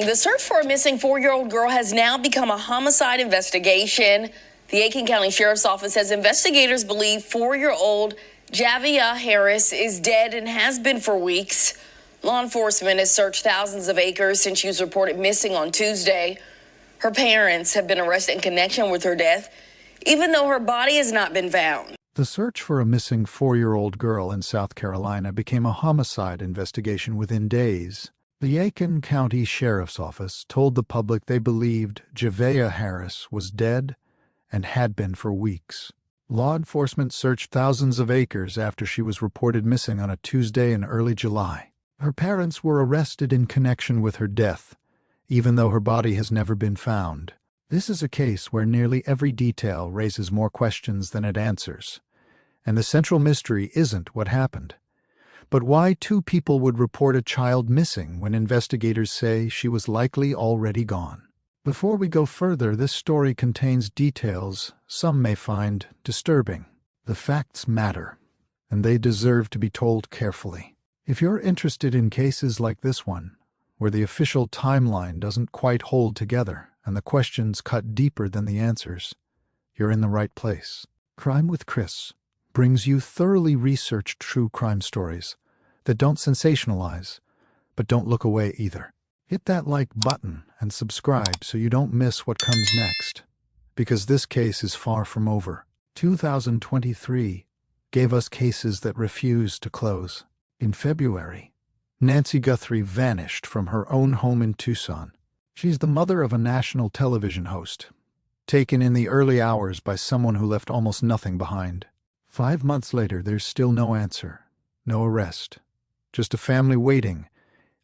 The search for a missing 4-year-old girl has now become a homicide investigation. The Aiken County Sheriff's Office says investigators believe 4-year-old Javeayah Harris is dead and has been for weeks. Law enforcement has searched thousands of acres since she was reported missing on Tuesday. Her parents have been arrested in connection with her death, even though her body has not been found. The search for a missing 4-year-old girl in South Carolina became a homicide investigation within days. The Aiken County Sheriff's Office told the public they believed Javeayah Harris was dead and had been for weeks. Law enforcement searched thousands of acres after she was reported missing on a Tuesday in early July. Her parents were arrested in connection with her death, even though her body has never been found. This is a case where nearly every detail raises more questions than it answers. And the central mystery isn't what happened, but why 2 people would report a child missing when investigators say she was likely already gone. Before we go further, this story contains details some may find disturbing. The facts matter, and they deserve to be told carefully. If you're interested in cases like this one, where the official timeline doesn't quite hold together and the questions cut deeper than the answers, you're in the right place. Crime with Chris brings you thoroughly researched true crime stories that don't sensationalize, but don't look away either. Hit that like button and subscribe so you don't miss what comes next, because this case is far from over. 2023 gave us cases that refused to close. In February, Nancy Guthrie vanished from her own home in Tucson. She's the mother of a national television host, taken in the early hours by someone who left almost nothing behind. 5 months later, there's still no answer, no arrest, just a family waiting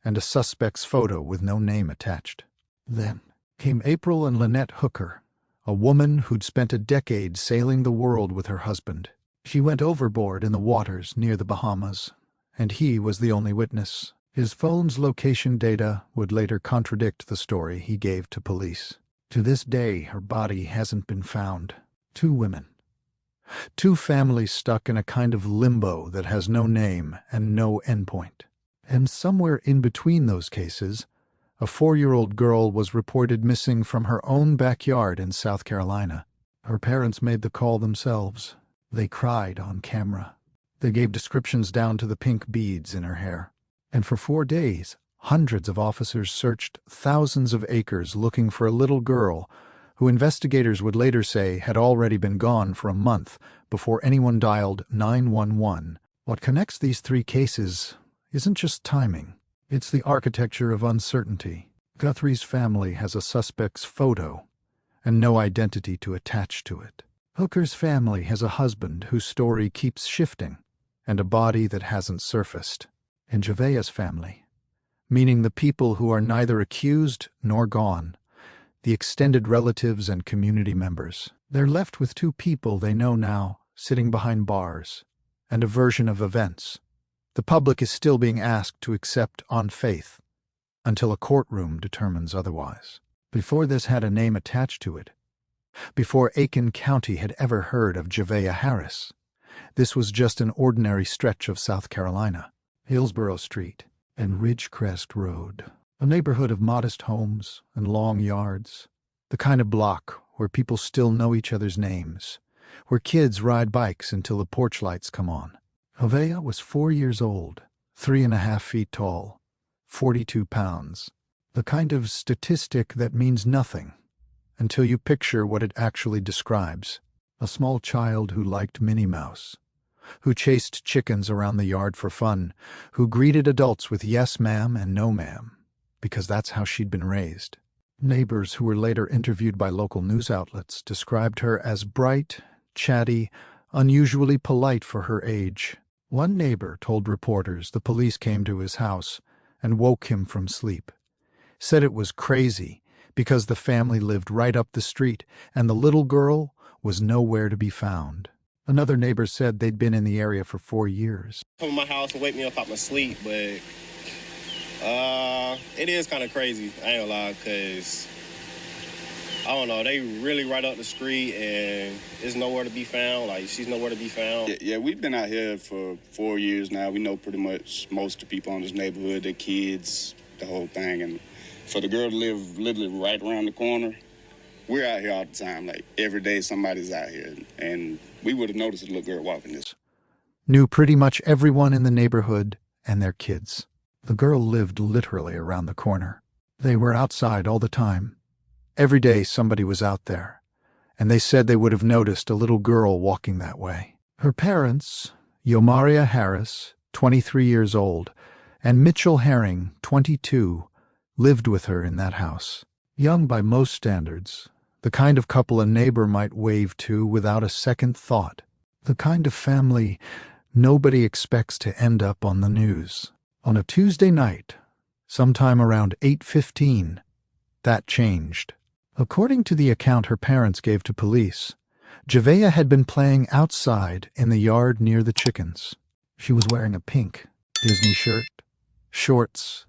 and a suspect's photo with no name attached. Then came April and Lynette Hooker, a woman who'd spent a decade sailing the world with her husband. She went overboard in the waters near the Bahamas, and he was the only witness. His phone's location data would later contradict the story he gave to police. To this day, her body hasn't been found. 2 women. 2 families stuck in a kind of limbo that has no name and no endpoint. And somewhere in between those cases, a 4-year-old girl was reported missing from her own backyard in South Carolina. Her parents made the call themselves. They cried on camera. They gave descriptions down to the pink beads in her hair. And for 4 days, hundreds of officers searched thousands of acres looking for a little girl who investigators would later say had already been gone for a month before anyone dialed 911. What connects these 3 cases isn't just timing. It's the architecture of uncertainty. Guthrie's family has a suspect's photo and no identity to attach to it. Hooker's family has a husband whose story keeps shifting and a body that hasn't surfaced. And Javeayah's family, meaning the people who are neither accused nor gone, the extended relatives and community members, they're left with 2 people they know now sitting behind bars and a version of events the public is still being asked to accept on faith until a courtroom determines otherwise. Before this had a name attached to it, before Aiken County had ever heard of Javeayah Harris, this was just an ordinary stretch of South Carolina, Hillsborough Street and Ridgecrest Road, a neighborhood of modest homes and long yards, the kind of block where people still know each other's names, where kids ride bikes until the porch lights come on. Javeayah was 4 years old, 3.5 feet tall, 42 pounds, the kind of statistic that means nothing until you picture what it actually describes. A small child who liked Minnie Mouse, who chased chickens around the yard for fun, who greeted adults with yes ma'am and no ma'am, because that's how she'd been raised. Neighbors who were later interviewed by local news outlets described her as bright, chatty, unusually polite for her age. One neighbor told reporters the police came to his house and woke him from sleep, said it was crazy because the family lived right up the street and the little girl was nowhere to be found. Another neighbor said they'd been in the area for 4 years. Come to my house and wake me up out my sleep, but it is kind of crazy, I ain't gonna lie, because I don't know, they really right up the street and there's nowhere to be found. Like, she's nowhere to be found. Yeah, we've been out here for 4 years now. We know pretty much most of the people in this neighborhood, their kids, the whole thing. And For the girl to live literally right around the corner, we're out here all the time. Like, every day somebody's out here. And we would have noticed a little girl walking this. Knew pretty much everyone in the neighborhood and their kids. The girl lived literally around the corner. They were outside all the time. Every day somebody was out there, and they said they would have noticed a little girl walking that way. Her parents, Javeayah Harris, 23 years old, and Mitchell Herring, 22, lived with her in that house. Young by most standards, the kind of couple a neighbor might wave to without a second thought. The kind of family nobody expects to end up on the news. On a Tuesday night, sometime around 8:15, that changed. According to the account her parents gave to police, Javeayah had been playing outside in the yard near the chickens. She was wearing a pink Disney shirt, shorts,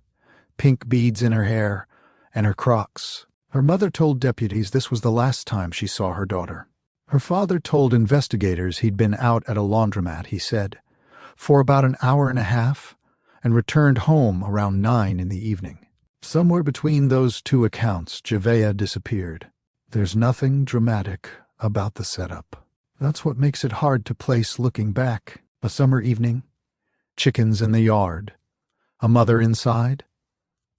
pink beads in her hair, and her Crocs. Her mother told deputies this was the last time she saw her daughter. Her father told investigators he'd been out at a laundromat, he said, for about an hour and a half, and returned home around 9 in the evening. Somewhere between those two accounts, Javeayah disappeared. There's nothing dramatic about the setup. That's what makes it hard to place looking back. A summer evening, chickens in the yard, a mother inside,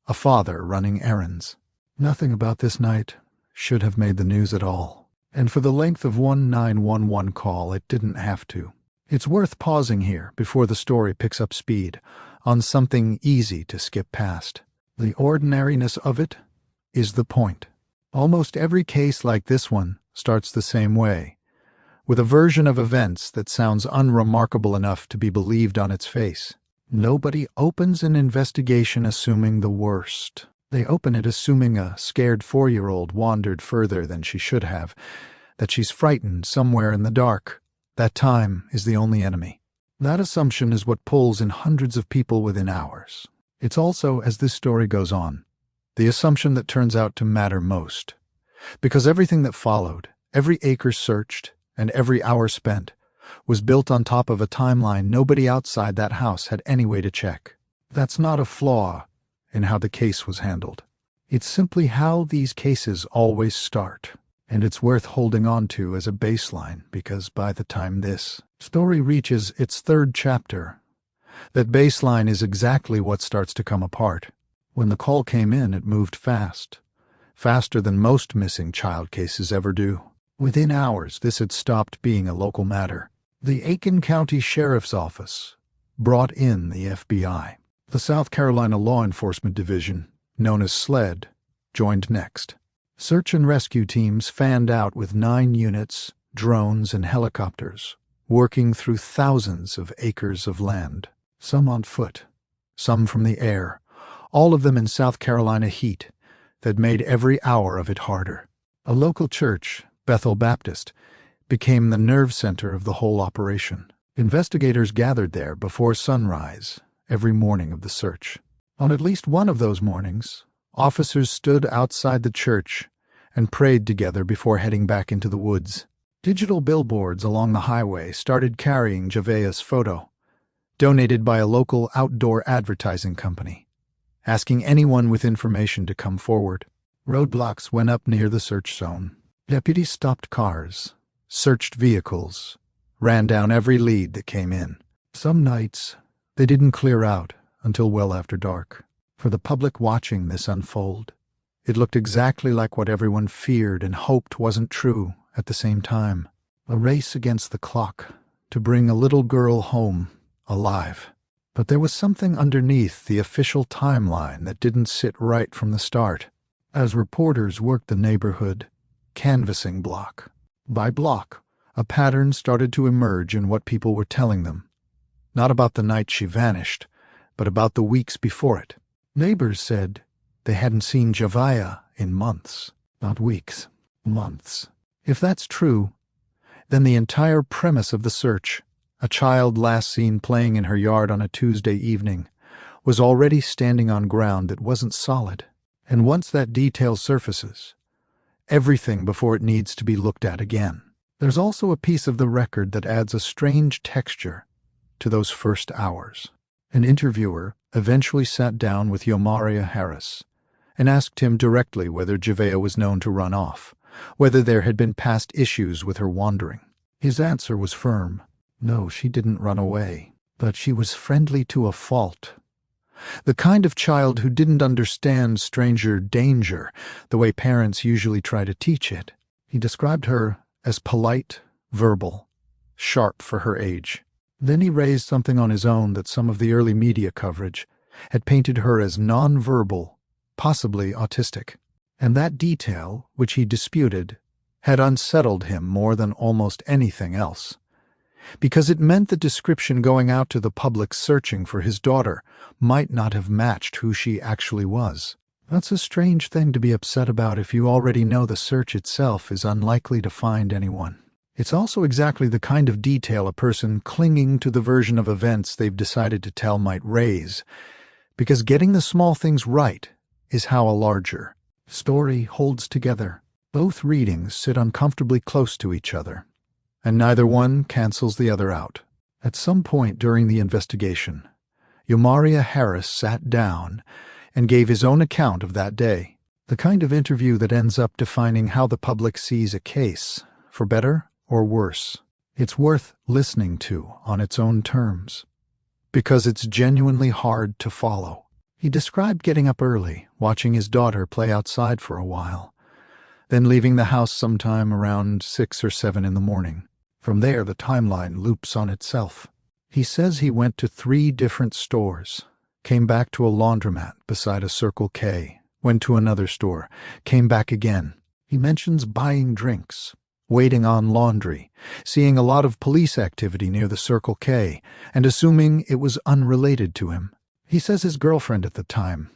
a father running errands. Nothing about this night should have made the news at all. And for the length of one 911 call, it didn't have to. It's worth pausing here before the story picks up speed on something easy to skip past. The ordinariness of it is the point. Almost every case like this one starts the same way, with a version of events that sounds unremarkable enough to be believed on its face. Nobody opens an investigation assuming the worst. They open it assuming a scared 4-year-old wandered further than she should have, that she's frightened somewhere in the dark. That time is the only enemy. That assumption is what pulls in hundreds of people within hours. It's also, as this story goes on, the assumption that turns out to matter most. Because everything that followed, every acre searched, and every hour spent, was built on top of a timeline nobody outside that house had any way to check. That's not a flaw in how the case was handled. It's simply how these cases always start. And it's worth holding on to as a baseline, because by the time this story reaches its 3rd chapter, that baseline is exactly what starts to come apart. When the call came in, it moved fast. Faster than most missing child cases ever do. Within hours, this had stopped being a local matter. The Aiken County Sheriff's Office brought in the FBI. The South Carolina Law Enforcement Division, known as SLED, joined next. Search and rescue teams fanned out with 9 units, drones, and helicopters, working through thousands of acres of land, some on foot, some from the air, all of them in South Carolina heat that made every hour of it harder. A local church, Bethel Baptist, became the nerve center of the whole operation. Investigators gathered there before sunrise every morning of the search. On at least one of those mornings, officers stood outside the church and prayed together before heading back into the woods. Digital billboards along the highway started carrying Javeayah's photo, donated by a local outdoor advertising company, asking anyone with information to come forward. Roadblocks went up near the search zone. Deputies stopped cars, searched vehicles, ran down every lead that came in. Some nights, they didn't clear out until well after dark. For the public watching this unfold, it looked exactly like what everyone feared and hoped wasn't true at the same time. A race against the clock to bring a little girl home alive. But there was something underneath the official timeline that didn't sit right from the start. As reporters worked the neighborhood, canvassing block by block, a pattern started to emerge in what people were telling them. Not about the night she vanished, but about the weeks before it. Neighbors said they hadn't seen Javeayah in months, not weeks, months. If that's true, then the entire premise of the search, a child last seen playing in her yard on a Tuesday evening, was already standing on ground that wasn't solid. And once that detail surfaces, everything before it needs to be looked at again. There's also a piece of the record that adds a strange texture to those first hours. An interviewer eventually sat down with Javeayah Harris and asked him directly whether Javeayah was known to run off, whether there had been past issues with her wandering. His answer was firm. No, she didn't run away, but she was friendly to a fault. The kind of child who didn't understand stranger danger the way parents usually try to teach it. He described her as polite, verbal, sharp for her age. Then he raised something on his own that some of the early media coverage had painted her as nonverbal, possibly autistic. And that detail, which he disputed, had unsettled him more than almost anything else, because it meant the description going out to the public searching for his daughter might not have matched who she actually was. That's a strange thing to be upset about if you already know the search itself is unlikely to find anyone. It's also exactly the kind of detail a person clinging to the version of events they've decided to tell might raise, because getting the small things right is how a larger story holds together. Both readings sit uncomfortably close to each other, and neither one cancels the other out. At some point during the investigation, Javeayah Harris sat down and gave his own account of that day, the kind of interview that ends up defining how the public sees a case, for better or worse. It's worth listening to on its own terms, because it's genuinely hard to follow. He described getting up early, watching his daughter play outside for a while, then leaving the house sometime around 6 or 7 in the morning. From there, the timeline loops on itself. He says he went to 3 different stores, came back to a laundromat beside a Circle K, went to another store, came back again. He mentions buying drinks, waiting on laundry, seeing a lot of police activity near the Circle K, and assuming it was unrelated to him. He says his girlfriend at the time,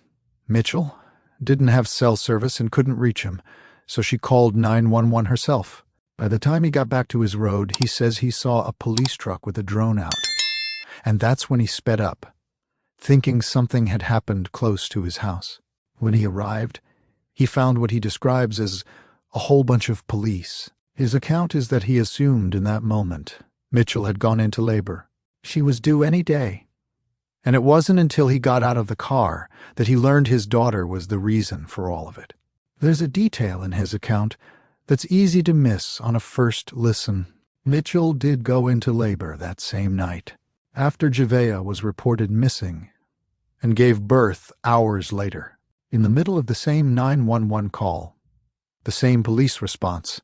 Mitchell, didn't have cell service and couldn't reach him, so she called 911 herself. By the time he got back to his road, he says he saw a police truck with a drone out, and that's when he sped up, thinking something had happened close to his house. When he arrived, he found what he describes as a whole bunch of police. His account is that he assumed in that moment Mitchell had gone into labor. She was due any day. And it wasn't until he got out of the car that he learned his daughter was the reason for all of it. There's a detail in his account that's easy to miss on a first listen. Mitchell did go into labor that same night, after Javeayah was reported missing, and gave birth hours later, in the middle of the same 911 call, the same police response,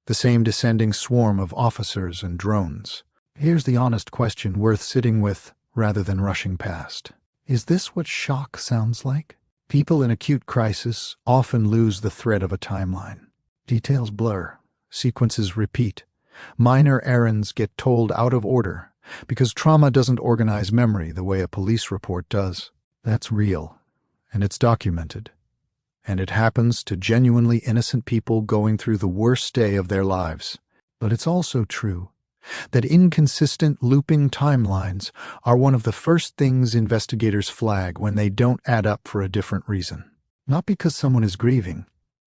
the same descending swarm of officers and drones. Here's the honest question worth sitting with rather than rushing past. Is this what shock sounds like? People in acute crisis often lose the thread of a timeline. Details blur, sequences repeat, minor errands get told out of order because trauma doesn't organize memory the way a police report does. That's real, and it's documented. And it happens to genuinely innocent people going through the worst day of their lives. But it's also true that inconsistent looping timelines are one of the first things investigators flag when they don't add up for a different reason. Not because someone is grieving,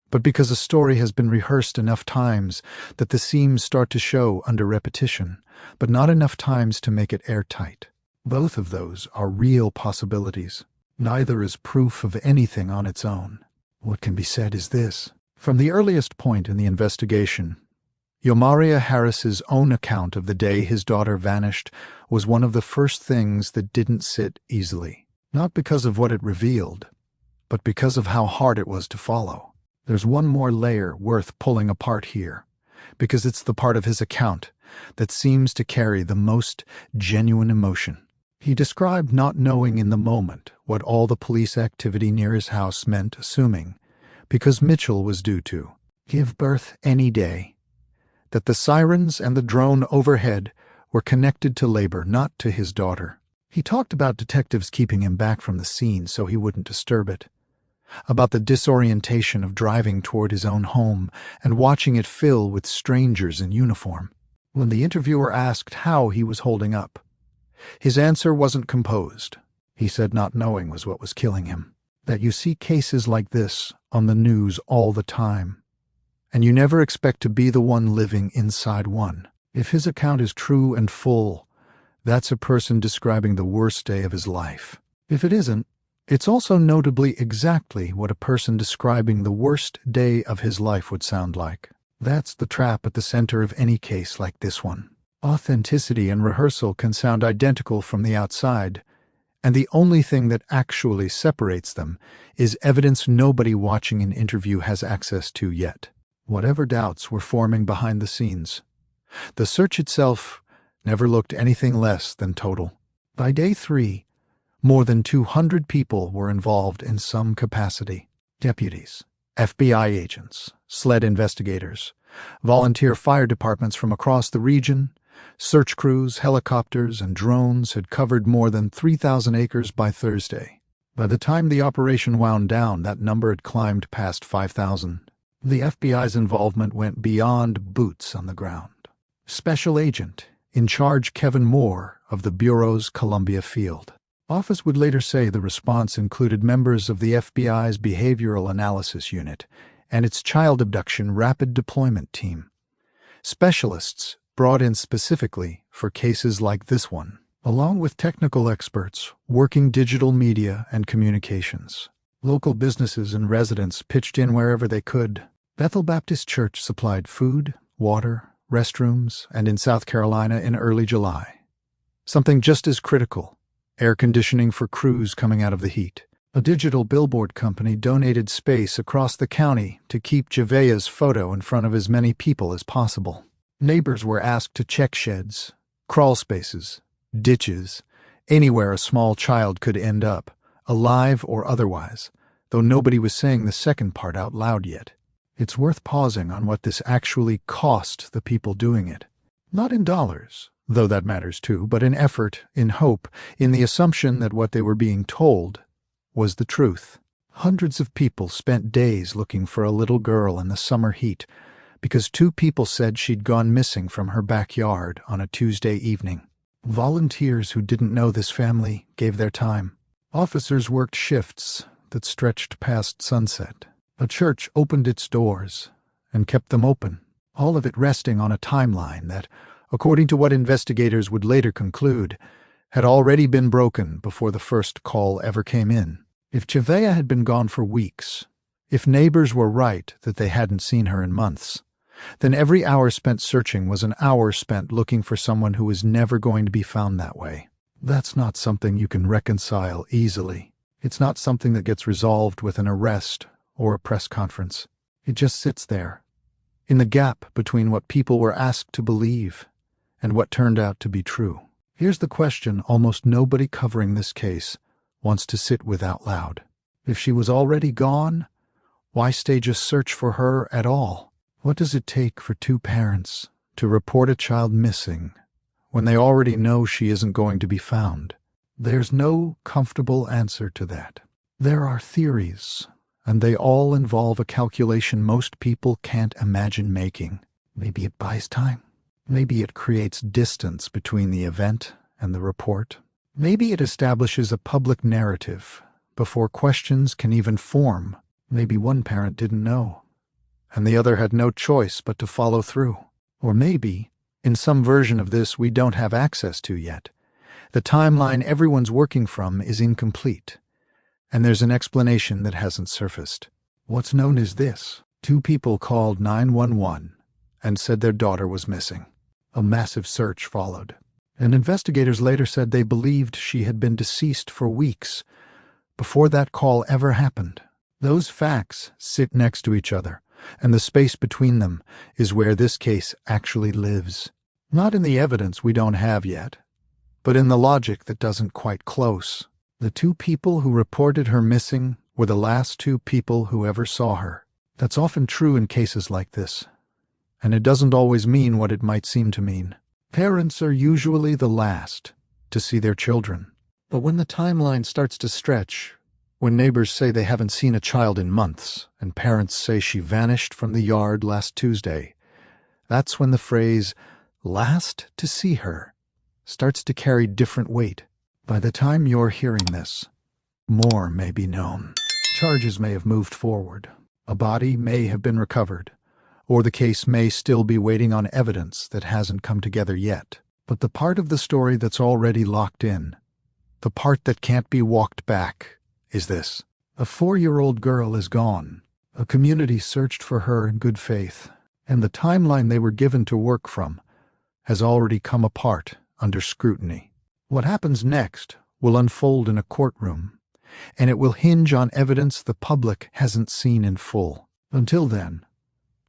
but because a story has been rehearsed enough times that the seams start to show under repetition, but not enough times to make it airtight. Both of those are real possibilities. Neither is proof of anything on its own. What can be said is this. From the earliest point in the investigation, Javeayah Harris's own account of the day his daughter vanished was one of the first things that didn't sit easily. Not because of what it revealed, but because of how hard it was to follow. There's one more layer worth pulling apart here, because it's the part of his account that seems to carry the most genuine emotion. He described not knowing in the moment what all the police activity near his house meant, assuming, because Mitchell was due to give birth any day, that the sirens and the drone overhead were connected to labor, not to his daughter. He talked about detectives keeping him back from the scene so he wouldn't disturb it, about the disorientation of driving toward his own home and watching it fill with strangers in uniform. When the interviewer asked how he was holding up, his answer wasn't composed. He said not knowing was what was killing him. That you see cases like this on the news all the time, and you never expect to be the one living inside one. If his account is true and full, that's a person describing the worst day of his life. If it isn't, It's also notably exactly what a person describing the worst day of his life would sound like. That's the trap at the center of any case like this one. Authenticity and rehearsal can sound identical from the outside, and the only thing that actually separates them is evidence nobody watching an interview has access to yet. Whatever doubts were forming behind the scenes, the search itself never looked anything less than total. By day 3, more than 200 people were involved in some capacity. Deputies, FBI agents, SLED investigators, volunteer fire departments from across the region, search crews, helicopters, and drones had covered more than 3,000 acres by Thursday. By the time the operation wound down, that number had climbed past 5,000. The FBI's involvement went beyond boots on the ground. Special Agent in charge Kevin Moore of the Bureau's Columbia Field Office would later say the response included members of the FBI's Behavioral Analysis Unit and its Child Abduction Rapid Deployment Team. Specialists brought in specifically for cases like this one, along with technical experts working digital media and communications. Local businesses and residents pitched in wherever they could. Bethel Baptist Church supplied food, water, restrooms, and in South Carolina in early July. Something just as critical: air conditioning for crews coming out of the heat. A digital billboard company donated space across the county to keep Javeayah's photo in front of as many people as possible. Neighbors were asked to check sheds, crawl spaces, ditches, anywhere a small child could end up, alive or otherwise, though nobody was saying the second part out loud yet. It's worth pausing on what this actually cost the people doing it. Not in dollars, though that matters too, but in effort, in hope, in the assumption that what they were being told was the truth. Hundreds of people spent days looking for a little girl in the summer heat because 2 people said she'd gone missing from her backyard on a Tuesday evening. Volunteers who didn't know this family gave their time. Officers worked shifts that stretched past sunset. A church opened its doors and kept them open, all of it resting on a timeline that, according to what investigators would later conclude, had already been broken before the first call ever came in. If Javeayah had been gone for weeks, if neighbors were right that they hadn't seen her in months, then every hour spent searching was an hour spent looking for someone who was never going to be found that way. That's not something you can reconcile easily. It's not something that gets resolved with an arrest or a press conference. It just sits there, in the gap between what people were asked to believe and what turned out to be true. Here's the question almost nobody covering this case wants to sit with out loud. If she was already gone, why stage a search for her at all? What does it take for 2 parents to report a child missing when they already know she isn't going to be found? There's no comfortable answer to that. There are theories, and they all involve a calculation most people can't imagine making. Maybe it buys time. Maybe it creates distance between the event and the report. Maybe it establishes a public narrative before questions can even form. Maybe one parent didn't know, and the other had no choice but to follow through. Or maybe, in some version of this we don't have access to yet, the timeline everyone's working from is incomplete, and there's an explanation that hasn't surfaced. What's known is this: 2 people called 911 and said their daughter was missing. A massive search followed, and investigators later said they believed she had been deceased for weeks before that call ever happened. Those facts sit next to each other, and the space between them is where this case actually lives. Not in the evidence we don't have yet, but in the logic that doesn't quite close. The 2 people who reported her missing were the last 2 people who ever saw her. That's often true in cases like this, and it doesn't always mean what it might seem to mean. Parents are usually the last to see their children. But when the timeline starts to stretch, when neighbors say they haven't seen a child in months, and parents say she vanished from the yard last Tuesday, that's when the phrase, "last to see her," starts to carry different weight. By the time you're hearing this, more may be known. Charges may have moved forward. A body may have been recovered, or the case may still be waiting on evidence that hasn't come together yet. But the part of the story that's already locked in, the part that can't be walked back, is this: a 4-year-old girl is gone. A community searched for her in good faith, and the timeline they were given to work from has already come apart under scrutiny. What happens next will unfold in a courtroom, and it will hinge on evidence the public hasn't seen in full. Until then,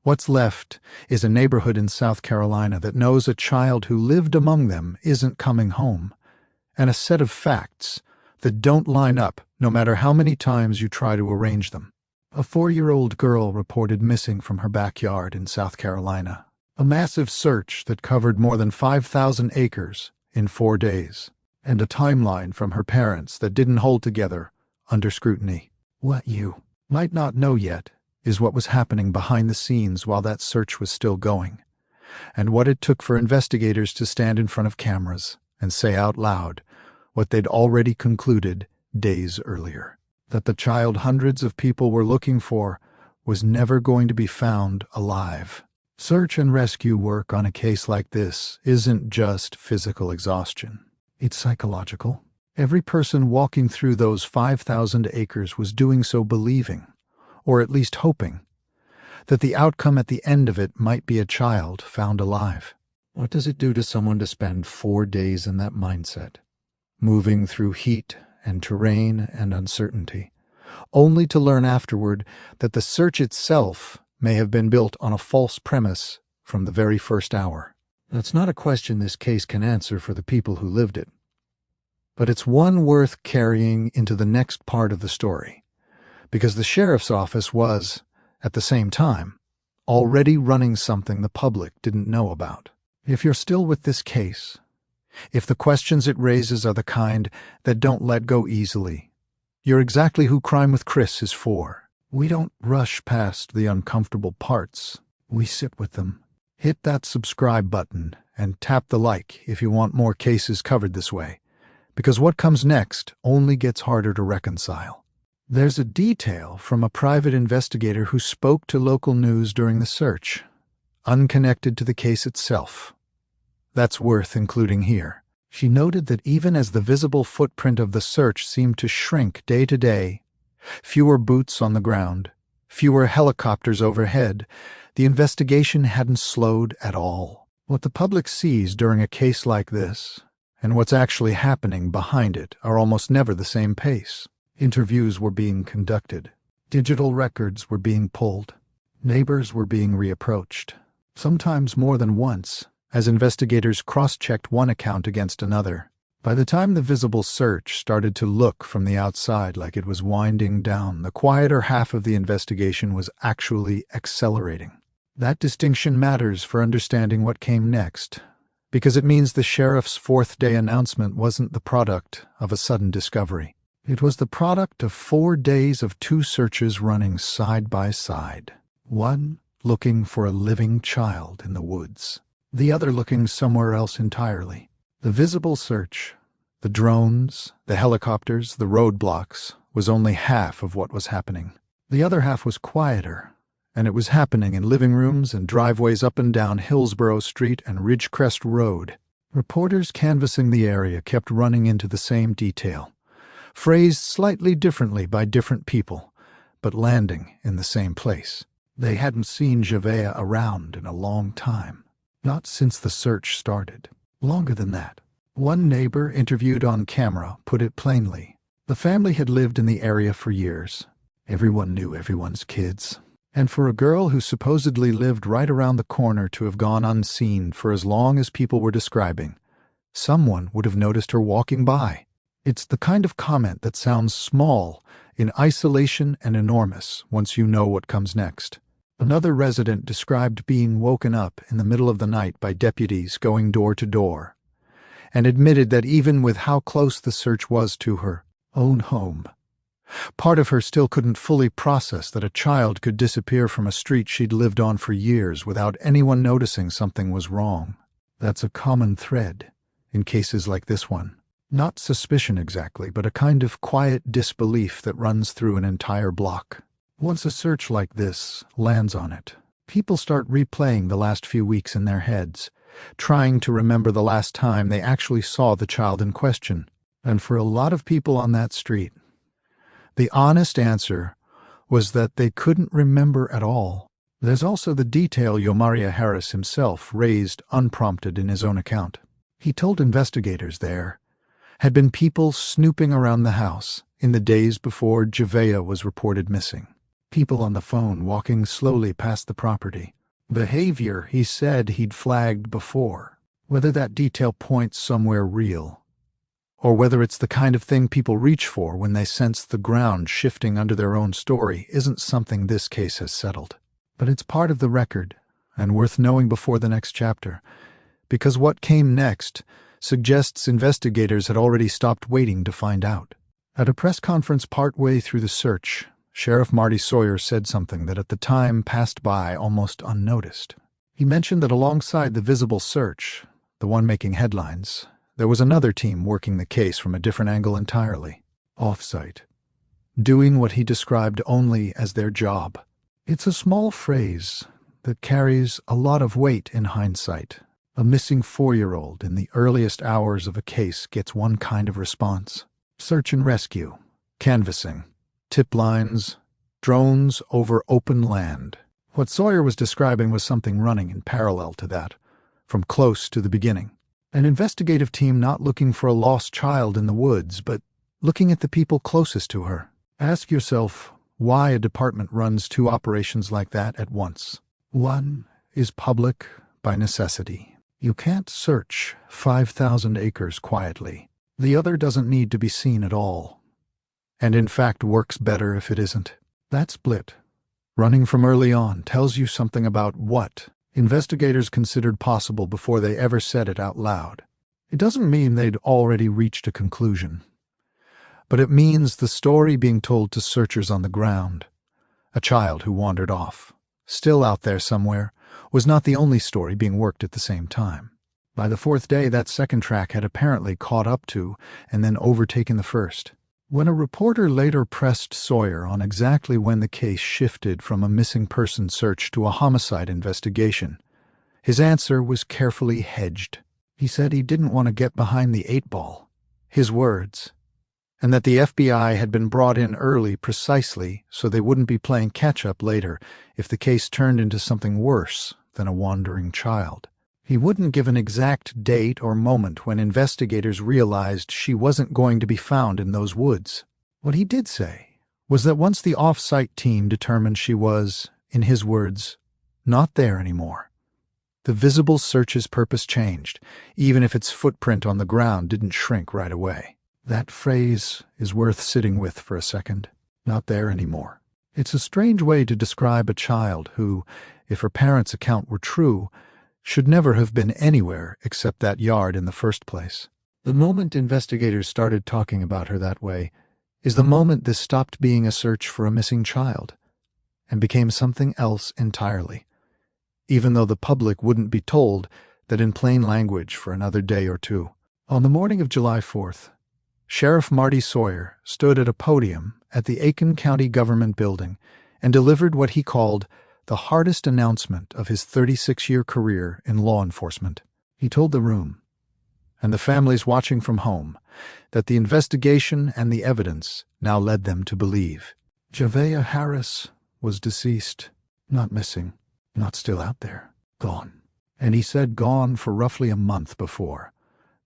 what's left is a neighborhood in South Carolina that knows a child who lived among them isn't coming home, and a set of facts that don't line up no matter how many times you try to arrange them. A 4-year-old girl reported missing from her backyard in South Carolina. A massive search that covered more than 5,000 acres in 4 days. And a timeline from her parents that didn't hold together under scrutiny. What you might not know yet is what was happening behind the scenes while that search was still going, and what it took for investigators to stand in front of cameras and say out loud what they'd already concluded days earlier: that the child hundreds of people were looking for was never going to be found alive. Search and rescue work on a case like this isn't just physical exhaustion. It's psychological. Every person walking through those 5,000 acres was doing so believing, or at least hoping, that the outcome at the end of it might be a child found alive. What does it do to someone to spend 4 days in that mindset, moving through heat and terrain and uncertainty, only to learn afterward that the search itself may have been built on a false premise from the very first hour? That's not a question this case can answer for the people who lived it, but it's one worth carrying into the next part of the story, because the sheriff's office was, at the same time, already running something the public didn't know about. If you're still with this case, if the questions it raises are the kind that don't let go easily, you're exactly who Crime with Chris is for. We don't rush past the uncomfortable parts. We sit with them. Hit that subscribe button and tap the like if you want more cases covered this way, because what comes next only gets harder to reconcile. There's a detail from a private investigator who spoke to local news during the search, unconnected to the case itself. That's worth including here. She noted that even as the visible footprint of the search seemed to shrink day to day, fewer boots on the ground, fewer helicopters overhead, the investigation hadn't slowed at all. What the public sees during a case like this, and what's actually happening behind it, are almost never the same pace. Interviews were being conducted. Digital records were being pulled. Neighbors were being reapproached, sometimes more than once, as investigators cross-checked one account against another. By the time the visible search started to look from the outside like it was winding down, the quieter half of the investigation was actually accelerating. That distinction matters for understanding what came next, because it means the sheriff's 4th-day announcement wasn't the product of a sudden discovery. It was the product of 4 days of 2 searches running side by side. One looking for a living child in the woods, the other looking somewhere else entirely. The visible search, the drones, the helicopters, the roadblocks, was only half of what was happening. The other half was quieter, and it was happening in living rooms and driveways up and down Hillsborough Street and Ridgecrest Road. Reporters canvassing the area kept running into the same detail, phrased slightly differently by different people, but landing in the same place. They hadn't seen Javeayah around in a long time, not since the search started. Longer than that. One neighbor interviewed on camera put it plainly. The family had lived in the area for years. Everyone knew everyone's kids. And for a girl who supposedly lived right around the corner to have gone unseen for as long as people were describing, someone would have noticed her walking by. It's the kind of comment that sounds small in isolation and enormous once you know what comes next. Another resident described being woken up in the middle of the night by deputies going door to door, and admitted that even with how close the search was to her own home, part of her still couldn't fully process that a child could disappear from a street she'd lived on for years without anyone noticing something was wrong. That's a common thread in cases like this one. Not suspicion exactly, but a kind of quiet disbelief that runs through an entire block. Once a search like this lands on it, people start replaying the last few weeks in their heads, trying to remember the last time they actually saw the child in question. And for a lot of people on that street, The honest answer was that they couldn't remember at all. There's also the detail Javeayah Harris himself raised unprompted in his own account. He told investigators there had been people snooping around the house in the days before Javeayah was reported missing. People on the phone walking slowly past the property. Behavior he said he'd flagged before. Whether that detail points somewhere real, or whether it's the kind of thing people reach for when they sense the ground shifting under their own story, isn't something this case has settled. But it's part of the record, and worth knowing before the next chapter, because what came next suggests investigators had already stopped waiting to find out. At a press conference partway through the search, Sheriff Marty Sawyer said something that at the time passed by almost unnoticed. He mentioned that alongside the visible search, the one making headlines, there was another team working the case from a different angle entirely, off-site, doing what he described only as their job. It's a small phrase that carries a lot of weight in hindsight. A missing 4-year-old in the earliest hours of a case gets one kind of response. Search and rescue, canvassing, tip lines, drones over open land. What Sawyer was describing was something running in parallel to that, from close to the beginning. An investigative team not looking for a lost child in the woods, but looking at the people closest to her. Ask yourself why a department runs 2 operations like that at once. One is public by necessity. You can't search 5,000 acres quietly. The other doesn't need to be seen at all, and in fact works better if it isn't. That split, running from early on, tells you something about what investigators considered possible before they ever said it out loud. It doesn't mean they'd already reached a conclusion, but it means the story being told to searchers on the ground, a child who wandered off, still out there somewhere, was not the only story being worked at the same time. By the 4th day, that second track had apparently caught up to and then overtaken the first. When a reporter later pressed Sawyer on exactly when the case shifted from a missing person search to a homicide investigation, his answer was carefully hedged. He said he didn't want to get behind the 8 ball, his words, and that the FBI had been brought in early precisely so they wouldn't be playing catch-up later if the case turned into something worse than a wandering child. He wouldn't give an exact date or moment when investigators realized she wasn't going to be found in those woods. What he did say was that once the off-site team determined she was, in his words, not there anymore, the visible search's purpose changed, even if its footprint on the ground didn't shrink right away. That phrase is worth sitting with for a second. Not there anymore. It's a strange way to describe a child who, if her parents' account were true, should never have been anywhere except that yard in the first place. The moment investigators started talking about her that way is the moment this stopped being a search for a missing child and became something else entirely, even though the public wouldn't be told that in plain language for another day or two. On the morning of July 4th, Sheriff Marty Sawyer stood at a podium at the Aiken County Government Building and delivered what he called the hardest announcement of his 36-year career in law enforcement. He told the room, and the families watching from home, that the investigation and the evidence now led them to believe Javeayah Harris was deceased, not missing, not still out there, gone. And he said gone for roughly a month before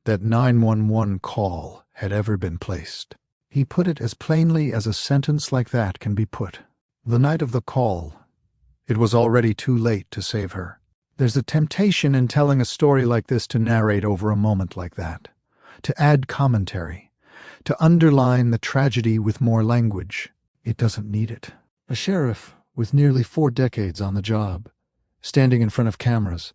that 911 call had ever been placed. He put it as plainly as a sentence like that can be put. The night of the call, it was already too late to save her. There's a temptation in telling a story like this to narrate over a moment like that, to add commentary, to underline the tragedy with more language. It doesn't need it. A sheriff with nearly 4 decades on the job, standing in front of cameras,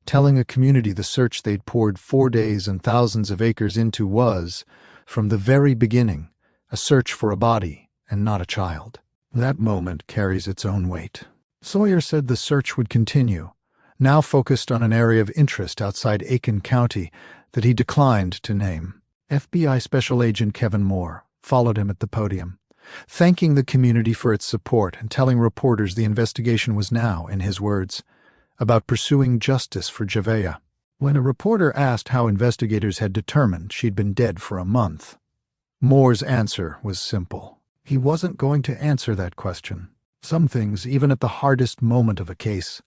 telling a community the search they'd poured 4 days and thousands of acres into was, from the very beginning, a search for a body and not a child. That moment carries its own weight. Sawyer said the search would continue, now focused on an area of interest outside Aiken County that he declined to name. FBI Special Agent Kevin Moore followed him at the podium, thanking the community for its support and telling reporters the investigation was now, in his words, about pursuing justice for Javeayah. When a reporter asked how investigators had determined she'd been dead for a month, Moore's answer was simple. He wasn't going to answer that question. Some things, even at the hardest moment of a case,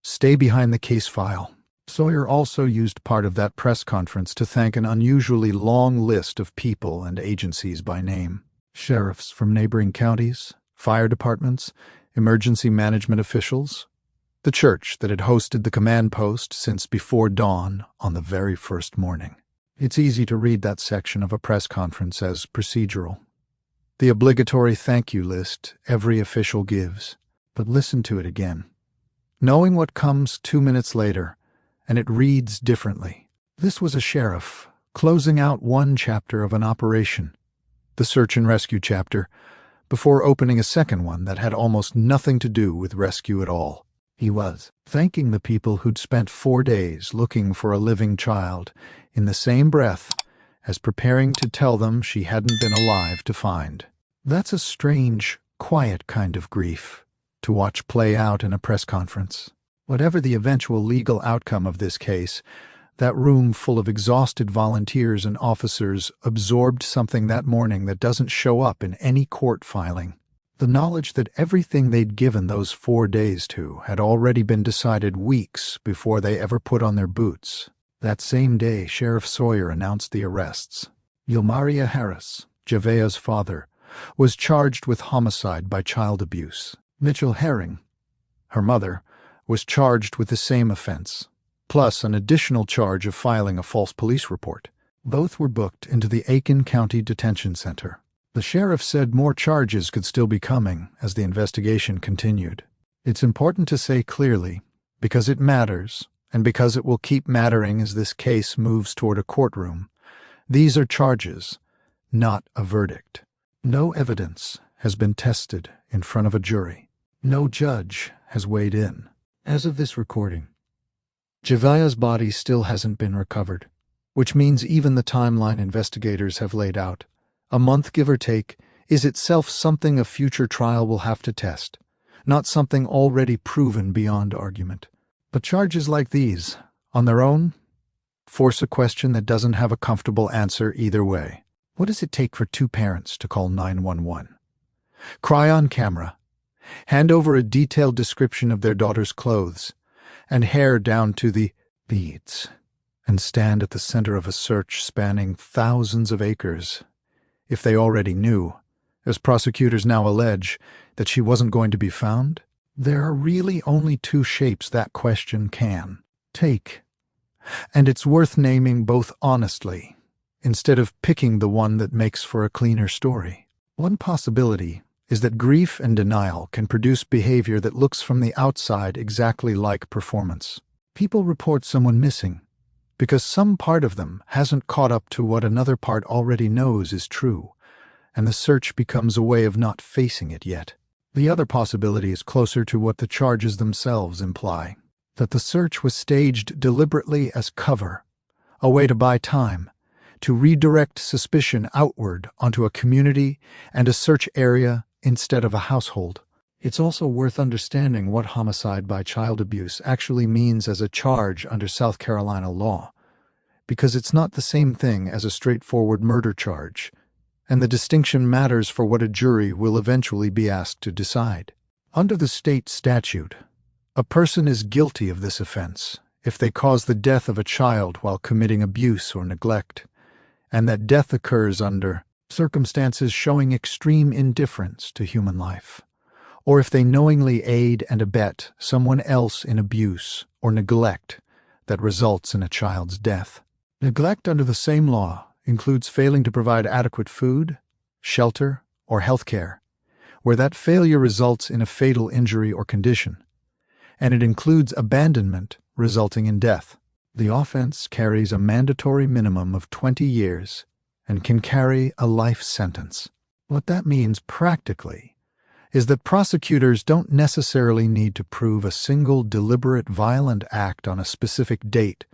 stay behind the case file. Sawyer also used part of that press conference to thank an unusually long list of people and agencies by name. Sheriffs from neighboring counties, fire departments, emergency management officials, the church that had hosted the command post since before dawn on the very first morning. It's easy to read that section of a press conference as procedural. The obligatory thank you list every official gives, but listen to it again. Knowing what comes 2 minutes later, and it reads differently. This was a sheriff closing out one chapter of an operation, the search and rescue chapter, before opening a second one that had almost nothing to do with rescue at all. He was thanking the people who'd spent 4 days looking for a living child in the same breath as preparing to tell them she hadn't been alive to find. That's a strange, quiet kind of grief to watch play out in a press conference. Whatever the eventual legal outcome of this case, that room full of exhausted volunteers and officers absorbed something that morning that doesn't show up in any court filing. The knowledge that everything they'd given those 4 days to had already been decided weeks before they ever put on their boots. That same day, Sheriff Sawyer announced the arrests. Javeayah Harris, Javeayah's father, was charged with homicide by child abuse. Mitchell Herring, her mother, was charged with the same offense, plus an additional charge of filing a false police report. Both were booked into the Aiken County Detention Center. The sheriff said more charges could still be coming as the investigation continued. It's important to say clearly, because it matters, and because it will keep mattering as this case moves toward a courtroom, these are charges, not a verdict. No evidence has been tested in front of a jury. No judge has weighed in. As of this recording, Javeayah's body still hasn't been recovered, which means even the timeline investigators have laid out, a month give or take, is itself something a future trial will have to test, not something already proven beyond argument. But charges like these, on their own, force a question that doesn't have a comfortable answer either way. What does it take for 2 parents to call 911? Cry on camera, hand over a detailed description of their daughter's clothes and hair down to the beads, and stand at the center of a search spanning thousands of acres, if they already knew, as prosecutors now allege, that she wasn't going to be found? There are really only 2 shapes that question can take, and it's worth naming both honestly, instead of picking the one that makes for a cleaner story. One possibility is that grief and denial can produce behavior that looks from the outside exactly like performance. People report someone missing because some part of them hasn't caught up to what another part already knows is true, and the search becomes a way of not facing it yet. The other possibility is closer to what the charges themselves imply, that the search was staged deliberately as cover, a way to buy time, to redirect suspicion outward onto a community and a search area instead of a household. It's also worth understanding what homicide by child abuse actually means as a charge under South Carolina law, because it's not the same thing as a straightforward murder charge, and the distinction matters for what a jury will eventually be asked to decide. Under the state statute, a person is guilty of this offense if they cause the death of a child while committing abuse or neglect, and that death occurs under circumstances showing extreme indifference to human life, or if they knowingly aid and abet someone else in abuse or neglect that results in a child's death. Neglect under the same law includes failing to provide adequate food, shelter, or health care, where that failure results in a fatal injury or condition, and it includes abandonment resulting in death. The offense carries a mandatory minimum of 20 years and can carry a life sentence. What that means practically is that prosecutors don't necessarily need to prove a single deliberate violent act on a specific date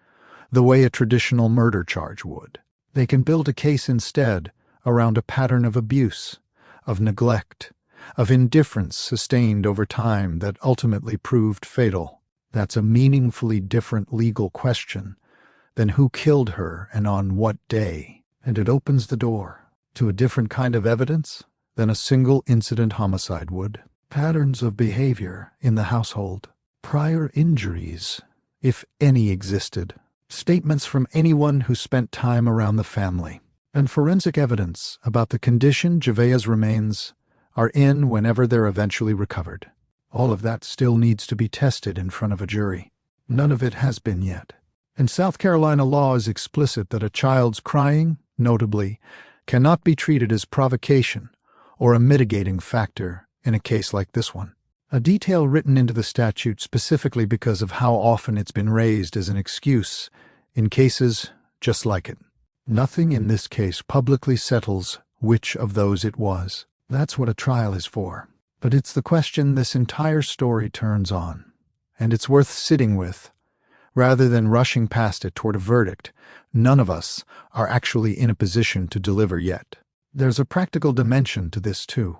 the way a traditional murder charge would. They can build a case instead around a pattern of abuse, of neglect, of indifference sustained over time that ultimately proved fatal. That's a meaningfully different legal question than who killed her and on what day, and it opens the door to a different kind of evidence than a single incident homicide would. Patterns of behavior in the household, prior injuries, if any existed, statements from anyone who spent time around the family, and forensic evidence about the condition Javeayah's remains are in whenever they're eventually recovered. All of that still needs to be tested in front of a jury. None of it has been yet. And South Carolina law is explicit that a child's crying, notably, cannot be treated as provocation or a mitigating factor in a case like this one. A detail written into the statute specifically because of how often it's been raised as an excuse in cases just like it. Nothing in this case publicly settles which of those it was. That's what a trial is for. But it's the question this entire story turns on, and it's worth sitting with. Rather than rushing past it toward a verdict, none of us are actually in a position to deliver yet. There's a practical dimension to this too,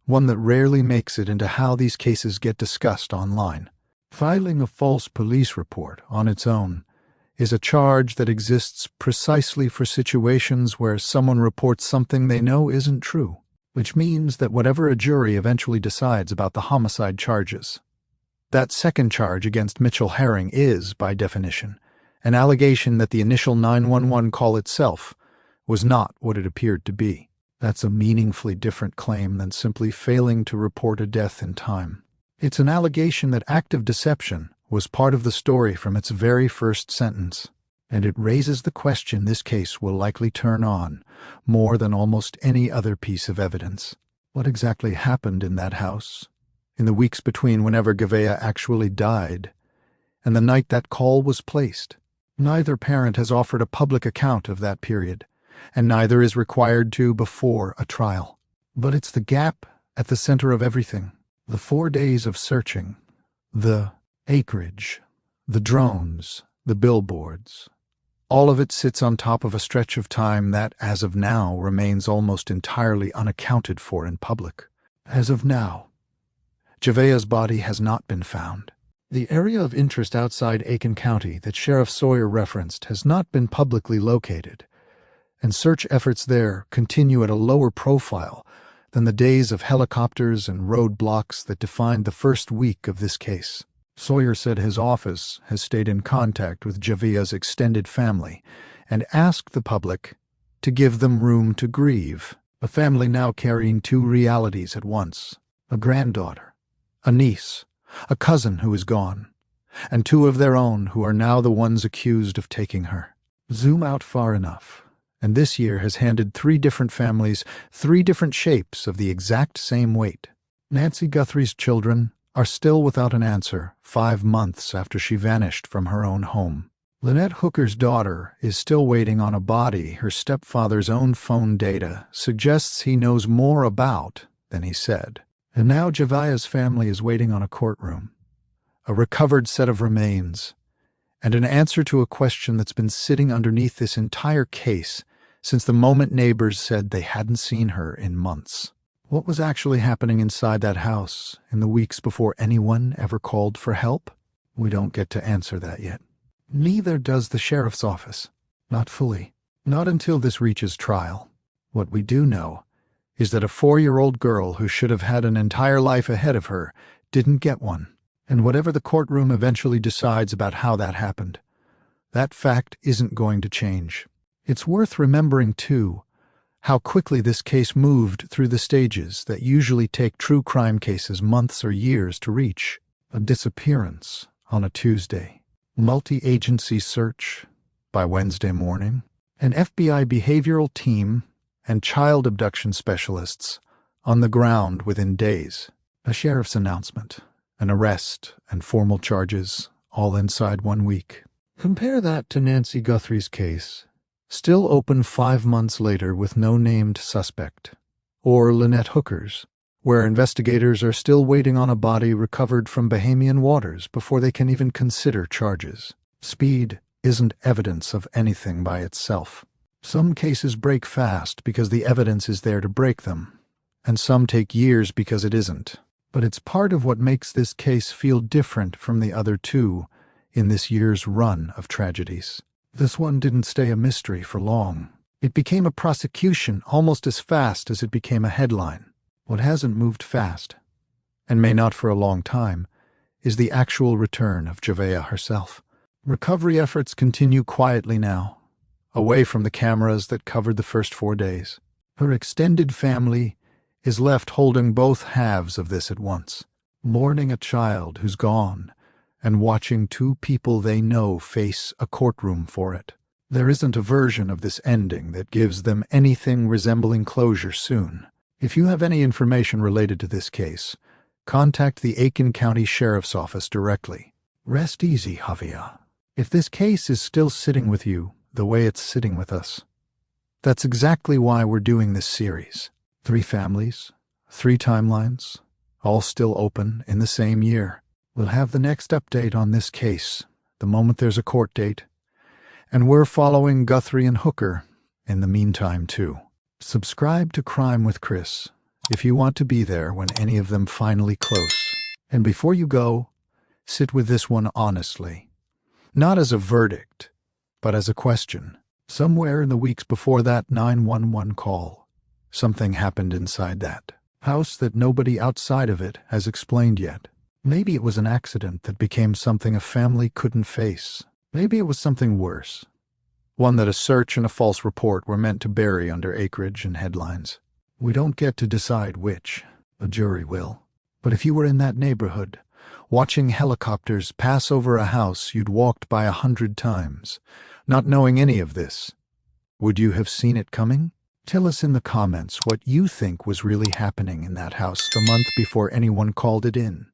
one that rarely makes it into how these cases get discussed online. Filing a false police report on its own is a charge that exists precisely for situations where someone reports something they know isn't true, which means that whatever a jury eventually decides about the homicide charges, that second charge against Mitchell Herring is, by definition, an allegation that the initial 911 call itself was not what it appeared to be. That's a meaningfully different claim than simply failing to report a death in time. It's an allegation that active deception was part of the story from its very first sentence, and it raises the question this case will likely turn on more than almost any other piece of evidence. What exactly happened in that house, in the weeks between whenever Javeayah actually died and the night that call was placed? Neither parent has offered a public account of that period, and neither is required to before a trial. But it's the gap at the center of everything. The 4 days of searching, the acreage, the drones, the billboards. All of it sits on top of a stretch of time that, as of now, remains almost entirely unaccounted for in public. As of now, Javeayah's body has not been found. The area of interest outside Aiken County that Sheriff Sawyer referenced has not been publicly located, and search efforts there continue at a lower profile than the days of helicopters and roadblocks that defined the first week of this case. Sawyer said his office has stayed in contact with Javeayah's extended family and asked the public to give them room to grieve, a family now carrying two realities at once: a granddaughter, a niece, a cousin who is gone, and two of their own who are now the ones accused of taking her. Zoom out far enough, and this year has handed 3 different families 3 different shapes of the exact same weight. Nancy Guthrie's children are still without an answer 5 months after she vanished from her own home. Lynette Hooker's daughter is still waiting on a body her stepfather's own phone data suggests he knows more about than he said. And now Javeayah's family is waiting on a courtroom, a recovered set of remains, and an answer to a question that's been sitting underneath this entire case since the moment neighbors said they hadn't seen her in months. What was actually happening inside that house in the weeks before anyone ever called for help? We don't get to answer that yet. Neither does the sheriff's office. Not fully. Not until this reaches trial. What we do know is that a 4-year-old girl who should have had an entire life ahead of her didn't get one. And whatever the courtroom eventually decides about how that happened, that fact isn't going to change. It's worth remembering, too, how quickly this case moved through the stages that usually take true crime cases months or years to reach. A disappearance on a Tuesday, multi-agency search by Wednesday morning, an FBI behavioral team and child abduction specialists on the ground within days, a sheriff's announcement, an arrest, and formal charges, all inside 1 week. Compare that to Nancy Guthrie's case, still open 5 months later with no named suspect, or Lynette Hooker's, where investigators are still waiting on a body recovered from Bahamian waters before they can even consider charges. Speed isn't evidence of anything by itself. Some cases break fast because the evidence is there to break them, and some take years because it isn't. But it's part of what makes this case feel different from the other two in this year's run of tragedies. This one didn't stay a mystery for long. It became a prosecution almost as fast as it became a headline. What hasn't moved fast, and may not for a long time, is the actual return of Javeayah herself. Recovery efforts continue quietly now, away from the cameras that covered the first 4 days. Her extended family is left holding both halves of this at once, mourning a child who's gone and watching 2 people they know face a courtroom for it. There isn't a version of this ending that gives them anything resembling closure soon. If you have any information related to this case, contact the Aiken County Sheriff's Office directly. Rest easy, Javeayah. If this case is still sitting with you the way it's sitting with us, that's exactly why we're doing this series. 3 families, 3 timelines, all still open in the same year. We'll have the next update on this case the moment there's a court date, and we're following Guthrie and Hooker in the meantime too. Subscribe to Crime with Chris if you want to be there when any of them finally close. And before you go, sit with this one honestly. Not as a verdict, but as a question. Somewhere in the weeks before that 911 call, something happened inside that house that nobody outside of it has explained yet. Maybe it was an accident that became something a family couldn't face. Maybe it was something worse. One that a search and a false report were meant to bury under acreage and headlines. We don't get to decide which. A jury will. But if you were in that neighborhood, watching helicopters pass over a house you'd walked by 100 times, not knowing any of this, would you have seen it coming? Tell us in the comments what you think was really happening in that house the month before anyone called it in.